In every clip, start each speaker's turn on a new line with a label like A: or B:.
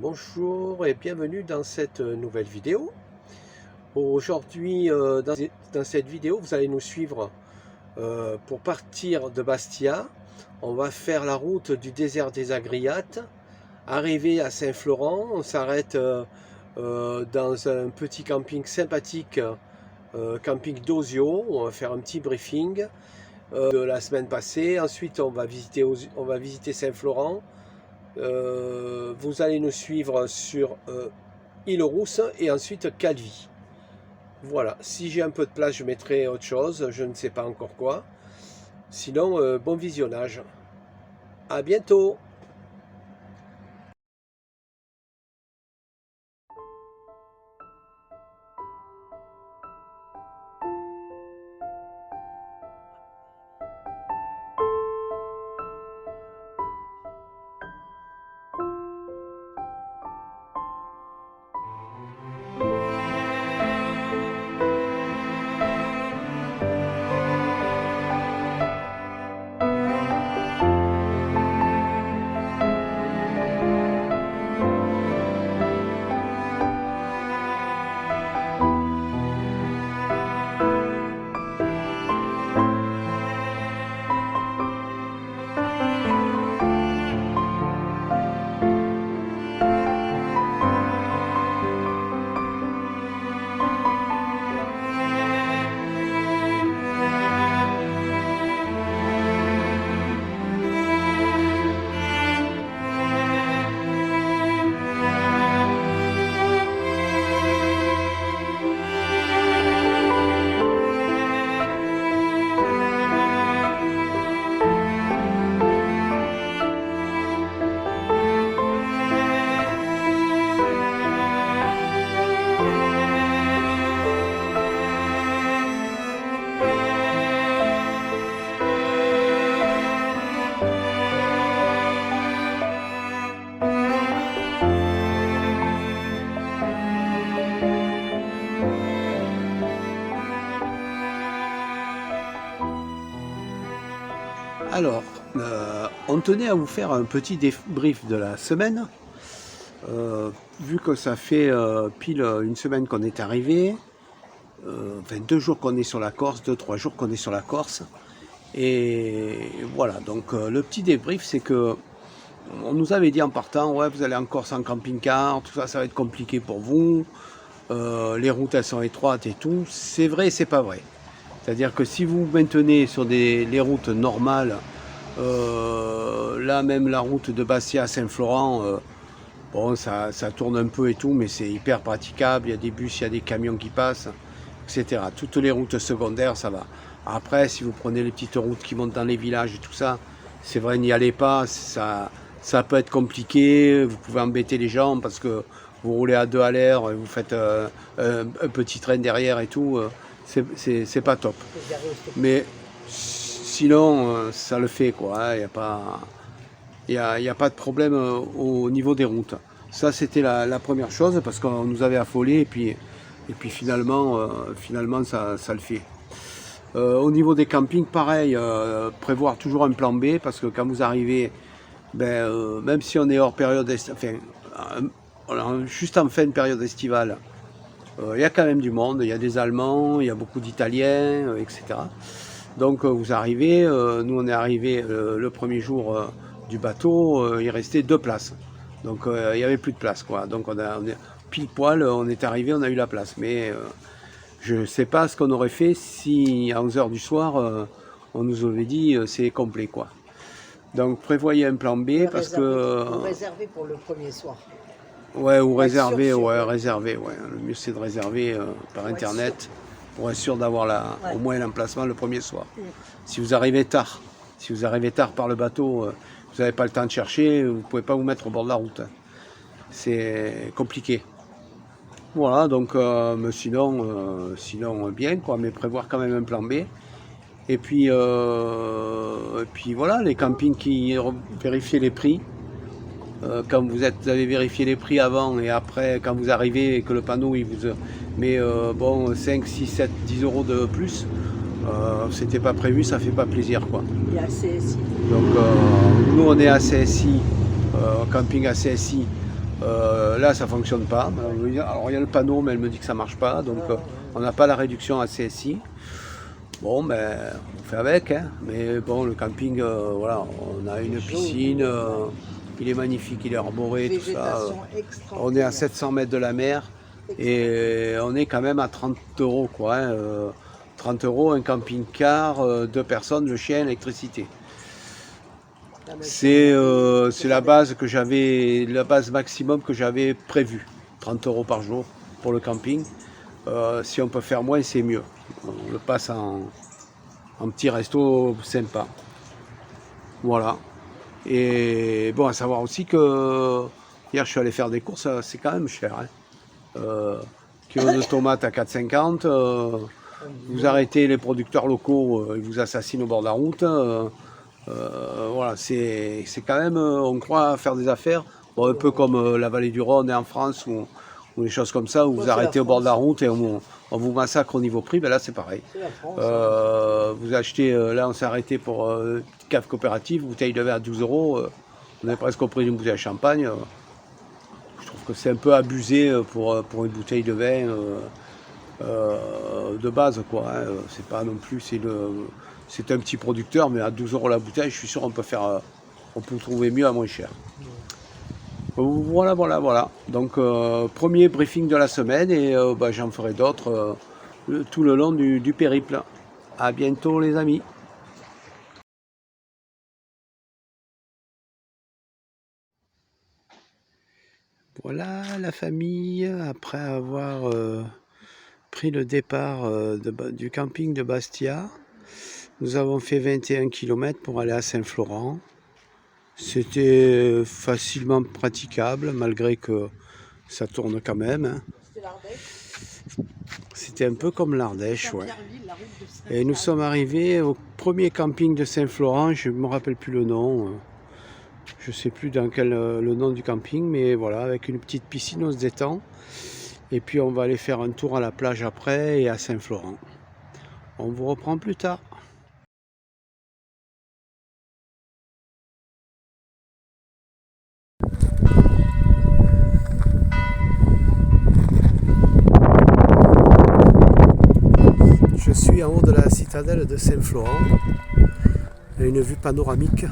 A: Bonjour et bienvenue dans cette nouvelle vidéo. Aujourd'hui, dans cette vidéo, vous allez nous suivre pour partir de Bastia. On va faire la route du désert des Agriates. Arrivé à Saint-Florent, on s'arrête dans un petit camping sympathique, camping d'Ozio. On va faire un petit briefing de la semaine passée. Ensuite, on va visiter Saint-Florent. Vous allez nous suivre sur Île-Rousse et ensuite Calvi. Voilà, si j'ai un peu de place, je mettrai autre chose, je ne sais pas encore quoi. Sinon, bon visionnage. À bientôt. Alors, on tenait à vous faire un petit débrief de la semaine. Vu que ça fait pile une semaine qu'on est arrivé, enfin 2 jours qu'on est sur la Corse, 2-3 jours qu'on est sur la Corse. Et voilà, donc le petit débrief, c'est que on nous avait dit en partant, ouais, vous allez en Corse en camping-car, tout ça, ça va être compliqué pour vous. Les routes, elles sont étroites et tout. C'est vrai et c'est pas vrai. C'est-à-dire que si vous maintenez sur les routes normales, là même la route de Bastia à Saint-Florent, bon ça tourne un peu et tout, mais c'est hyper praticable, il y a des bus, il y a des camions qui passent, etc. Toutes les routes secondaires, ça va. Après, si vous prenez les petites routes qui montent dans les villages et tout ça, c'est vrai, n'y allez pas, ça peut être compliqué, vous pouvez embêter les gens parce que vous roulez à 2 à l'heure, vous faites un petit train derrière et tout, c'est pas top. Mais sinon, ça le fait, quoi. Il n'y a pas de problème au niveau des routes. Ça, c'était la première chose parce qu'on nous avait affolés et puis finalement, ça le fait. Au niveau des campings, pareil, prévoir toujours un plan B parce que quand vous arrivez, même si on est hors période, enfin, juste en fin de période estivale, il y a quand même du monde, il y a des Allemands, il y a beaucoup d'Italiens, etc. Donc vous arrivez, nous on est arrivé le premier jour du bateau, il restait 2 places. Donc il n'y avait plus de place, quoi. Donc on est pile poil, on est arrivé, on a eu la place. Mais je ne sais pas ce qu'on aurait fait si à 11 h du soir, on nous avait dit c'est complet, quoi. Donc prévoyez un plan B parce que...
B: Réservé pour le premier soir.
A: Ouais, ou réserver, ouais, réserver, ouais. Le mieux c'est de réserver par internet pour être sûr d'avoir au moins l'emplacement le premier soir. Si vous arrivez tard, par le bateau, vous n'avez pas le temps de chercher, vous ne pouvez pas vous mettre au bord de la route. C'est compliqué. Voilà, donc mais sinon bien, quoi, mais prévoir quand même un plan B. Et puis voilà, les campings qui vérifient les prix. Quand vous avez vérifié les prix avant et après, quand vous arrivez et que le panneau il vous met 5, 6, 7, 10 euros de plus, c'était pas prévu, ça fait pas plaisir, quoi.
B: Il y a CSI.
A: Donc nous on est à CSI, camping à CSI, Là, ça fonctionne pas. Alors, il y a le panneau, mais elle me dit que ça marche pas. Donc, on n'a pas la réduction à CSI. Bon, ben, on fait avec. Hein. Mais bon, le camping, voilà, on a une piscine. Il est magnifique, il est arboré, tout ça. On est à 700 mètres de la mer. Et on est quand même à 30 euros, quoi. Hein. 30 euros, un camping-car, 2 personnes, le chien, l'électricité. C'est la base que j'avais, la base maximum que j'avais prévue. 30 euros par jour pour le camping. Si on peut faire moins, c'est mieux. On le passe en petit resto sympa. Voilà. Et bon, à savoir aussi que hier je suis allé faire des courses, c'est quand même cher. Hein. Kilo de tomates à 4,50. Vous arrêtez les producteurs locaux, ils vous assassinent au bord de la route. Voilà, c'est quand même, on croit faire des affaires, bon, un peu comme la vallée du Rhône et en France, ou des choses comme ça, où vous arrêtez au bord de la route et on vous massacre au niveau prix. Ben là, c'est pareil. Vous achetez, là, on s'est arrêté pour une cave coopérative, bouteille de verre à 12 euros. On est presque au prix d'une bouteille de champagne. Je trouve que c'est un peu abusé pour une bouteille de vin de base, quoi. Hein. C'est pas non plus, c'est un petit producteur, mais à 12 euros la bouteille, je suis sûr on peut trouver mieux à moins cher. Voilà. Donc, premier briefing de la semaine et j'en ferai d'autres tout le long du périple. À bientôt, les amis. Voilà la famille, après avoir pris le départ du camping de Bastia. Nous avons fait 21 km pour aller à Saint-Florent. C'était facilement praticable, malgré que ça tourne quand même. Hein. C'était un peu comme l'Ardèche, ouais. Et nous sommes arrivés au premier camping de Saint-Florent, je ne me rappelle plus le nom. Je ne sais plus le nom du camping, mais voilà, avec une petite piscine, on se détend. Et puis on va aller faire un tour à la plage après et à Saint-Florent. On vous reprend plus tard. Je suis en haut de la citadelle de Saint-Florent. Il y a une vue panoramique.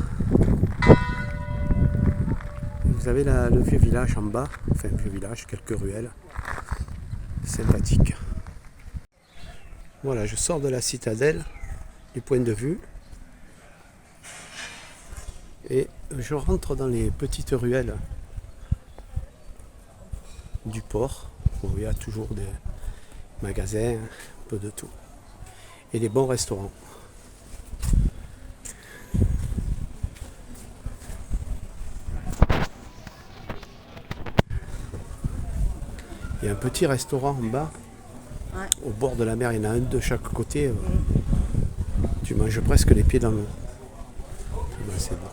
A: Vous avez le vieux village en bas, enfin vieux village, quelques ruelles. Sympathique. Voilà, je sors de la citadelle, du point de vue. Et je rentre dans les petites ruelles du port, où il y a toujours des magasins, un peu de tout. Et des bons restaurants. Il y a un petit restaurant en bas, ouais. Au bord de la mer, il y en a un de chaque côté. Tu manges presque les pieds dans l'eau. C'est bon.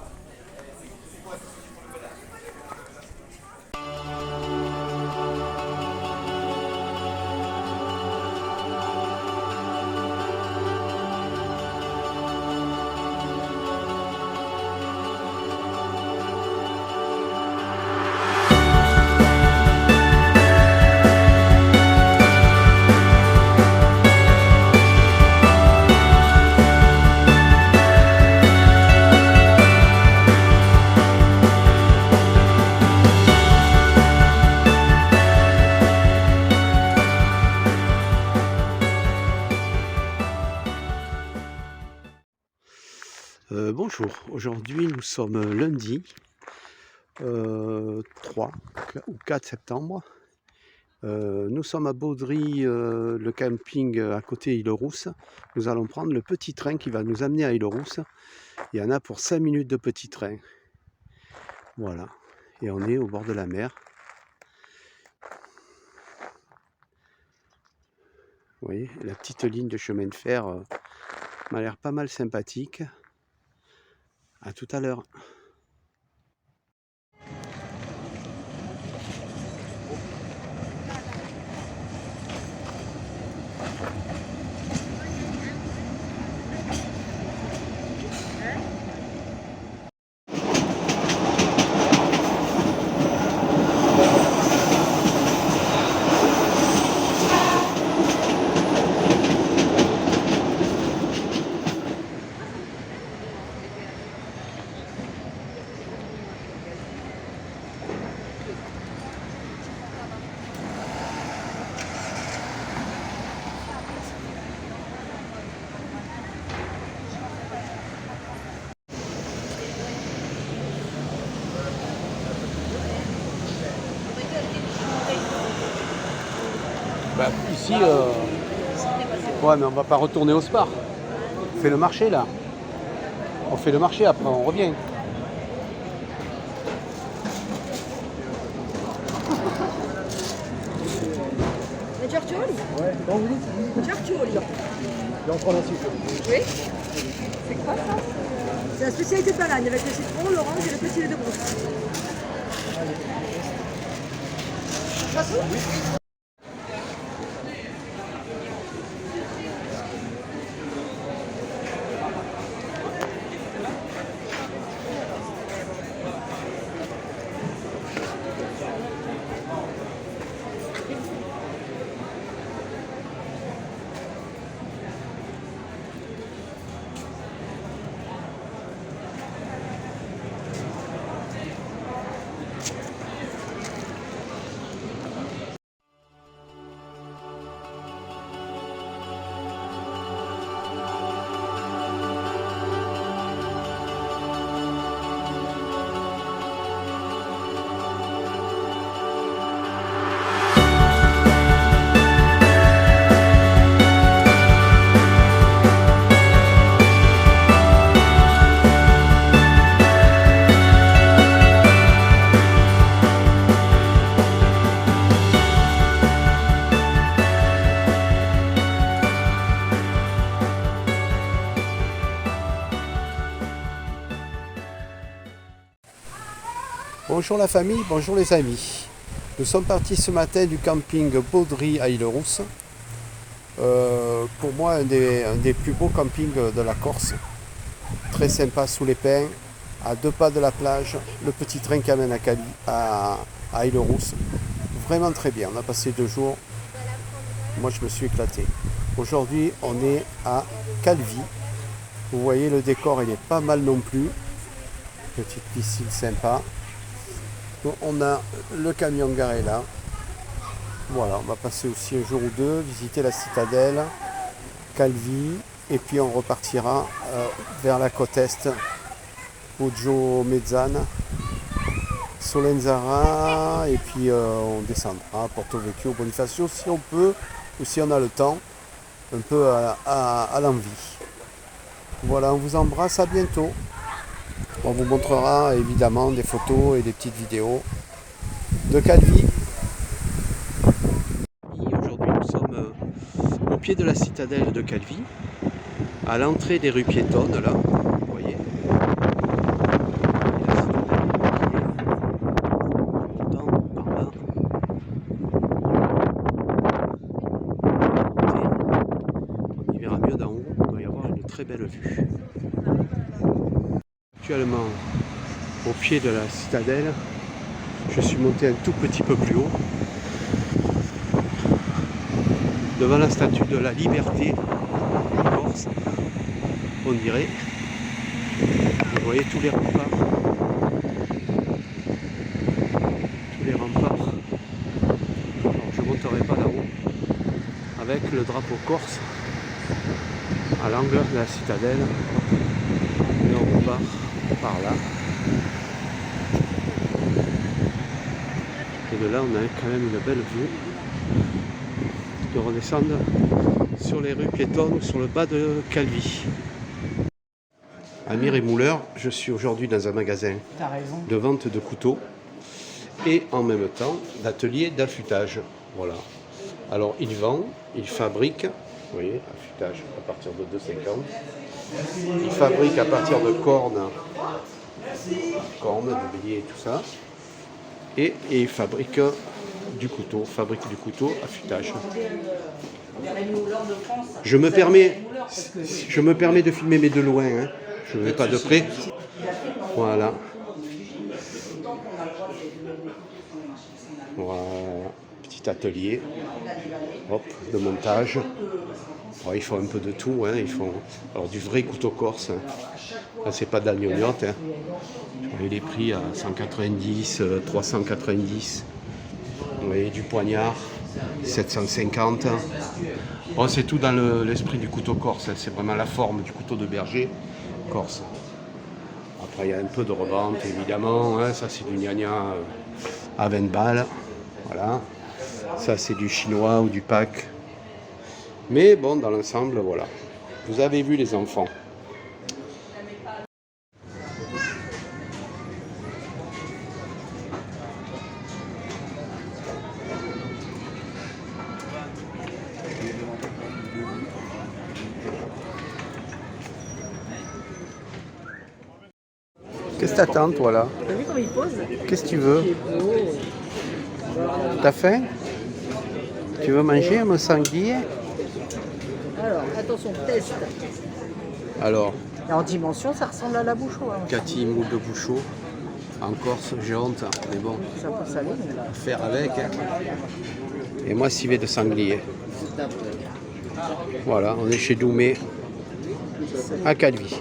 A: Bonjour, aujourd'hui nous sommes lundi 3 ou 4 septembre. Nous sommes à Baudry, le camping à côté Île-Rousse. Nous allons prendre le petit train qui va nous amener à Île-Rousse. Il y en a pour 5 minutes de petit train. Voilà, et on est au bord de la mer. Vous voyez, la petite ligne de chemin de fer m'a l'air pas mal sympathique. À tout à l'heure. aussi... Ouais, mais on va pas retourner au Spar. On fait le marché, là. On fait le marché, après on revient.
B: Giorgioli?
A: Ouais, bon, vous dites
B: Giorgioli.
A: Et on prend la suite.
B: Oui. C'est quoi ça? C'est la spécialité de Balagne avec le citron, l'orange et le petit lait de brousse.
A: Bonjour la famille, bonjour les amis. Nous sommes partis ce matin du camping Baudry à Île-Rousse. Pour moi, un des plus beaux campings de la Corse. Très sympa sous les pins, à 2 pas de la plage. Le petit train qui amène à Île-Rousse. Vraiment très bien. On a passé 2 jours. Moi, je me suis éclaté. Aujourd'hui, on est à Calvi. Vous voyez, le décor, il est pas mal non plus. Petite piscine sympa. On a le camion garé là. Voilà, on va passer aussi un jour ou deux, visiter la citadelle, Calvi, et puis on repartira vers la côte est, Poggio Mezzane, Solenzara, et puis on descendra à Porto Vecchio, Bonifacio, si on peut, ou si on a le temps, un peu à l'envie. Voilà, on vous embrasse, à bientôt. On vous montrera évidemment des photos et des petites vidéos de Calvi. Aujourd'hui nous sommes au pied de la citadelle de Calvi, à l'entrée des rues piétonnes là, vous voyez. On y verra mieux d'en haut, il doit y avoir une très belle vue. Actuellement au pied de la citadelle, je suis monté un tout petit peu plus haut, devant la statue de la liberté en Corse, on dirait. Vous voyez tous les remparts. Tous les remparts. Alors, je ne monterai pas là-haut. Avec le drapeau corse à l'angle de la citadelle. Et on repart par là. Et de là, on a quand même une belle vue de redescendre sur les rues piétonnes ou sur le bas de Calvi. Amir et Mouleur, je suis aujourd'hui dans un magasin de vente de couteaux et en même temps d'atelier d'affûtage. Voilà. Alors il vend, il fabrique, vous voyez, affûtage à partir de 2,50. Il fabrique à partir de cornes, de bélier et tout ça. Et il fabrique du couteau, affûtage. Je me permets de filmer mais de loin, hein. Je ne vais pas de près. Voilà. Voilà. Petit atelier. Hop, de montage. Oh, ils font un peu de tout, hein. Ils font alors du vrai couteau corse. Hein. Là, c'est pas de la gnognotte. Hein. Vous voyez les prix à 190, 390. Vous voyez du poignard, 750. Bon, c'est tout dans l'esprit du couteau corse. Hein. C'est vraiment la forme du couteau de berger corse. Après, il y a un peu de revente, évidemment. Hein. Ça, c'est du gnagna à 20 balles. Voilà. Ça, c'est du chinois ou du pack Mais bon, dans l'ensemble, voilà. Vous avez vu les enfants. Qu'est-ce que t'attends, toi, là?
B: T'as vu comment il pose?
A: Qu'est-ce que tu veux? T'as faim? Tu veux manger un sanglier?
B: Alors, attention, test.
A: Alors,
B: Et en dimension, ça ressemble à la bouchon. Hein.
A: Cathy, moule de bouchot. En Corse, j'ai honte, mais bon,
B: C'est un peu salé, mais là.
A: faire avec. Hein. Et moi, civet de sanglier. Voilà, on est chez Doumé, à Calvi.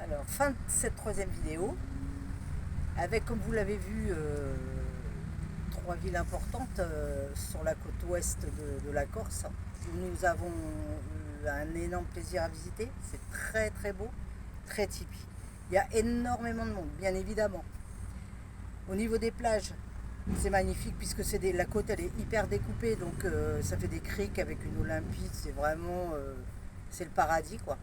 B: Alors, fin de cette troisième vidéo, avec, comme vous l'avez vu, 3 villes importantes sur la côte ouest de la Corse. Nous avons eu un énorme plaisir à visiter. C'est très très beau, très typique. Il y a énormément de monde, bien évidemment. Au niveau des plages, c'est magnifique puisque la côte elle est hyper découpée, donc ça fait des criques avec une eau limpide. C'est vraiment c'est le paradis quoi.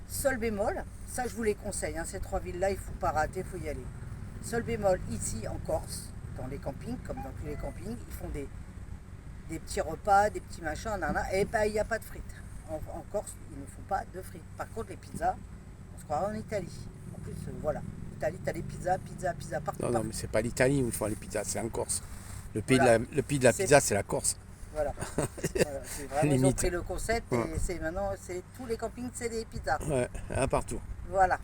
B: Seul bémol, ça je vous les conseille, hein, ces 3 villes-là, il ne faut pas rater, il faut y aller. Seul bémol, ici en Corse, dans les campings, comme dans tous les campings, ils font des petits repas, des petits machins, et ben il n'y a pas de frites. En Corse, il ne faut pas de frites. Par contre, les pizzas, on se croirait en Italie. En plus, voilà, Italie, tu as les pizzas partout.
A: Non, mais c'est pas l'Italie où ils font les pizzas, c'est en Corse. Le pays,
B: Voilà.
A: le pays de la pizza, c'est la Corse.
B: Voilà. Voilà. C'est vraiment, ils ont pris le concept et maintenant, tous les campings, c'est des pizzas.
A: Ouais, un partout.
B: Voilà.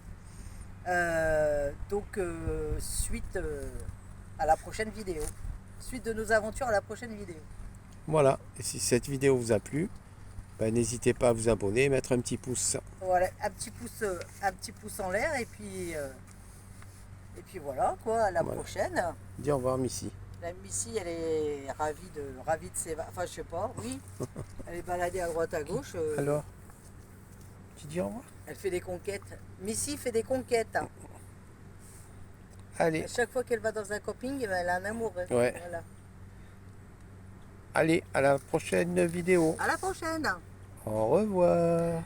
B: Donc, suite à la prochaine vidéo. Suite de nos aventures à la prochaine vidéo.
A: Voilà, et si cette vidéo vous a plu, ben, n'hésitez pas à vous abonner et mettre un petit pouce.
B: Voilà, un petit pouce en l'air et puis voilà quoi, à la prochaine.
A: Dis au revoir, Missy.
B: La Missy, elle est ravie de ses enfin je sais pas, oui. Elle est baladée à droite à gauche.
A: Alors, tu dis au revoir?
B: Elle fait des conquêtes. Missy fait des conquêtes.
A: Allez.
B: À chaque fois qu'elle va dans un camping, elle a un amoureux.
A: Ouais.
B: Voilà.
A: Allez, à la prochaine vidéo.
B: À la prochaine.
A: Au revoir.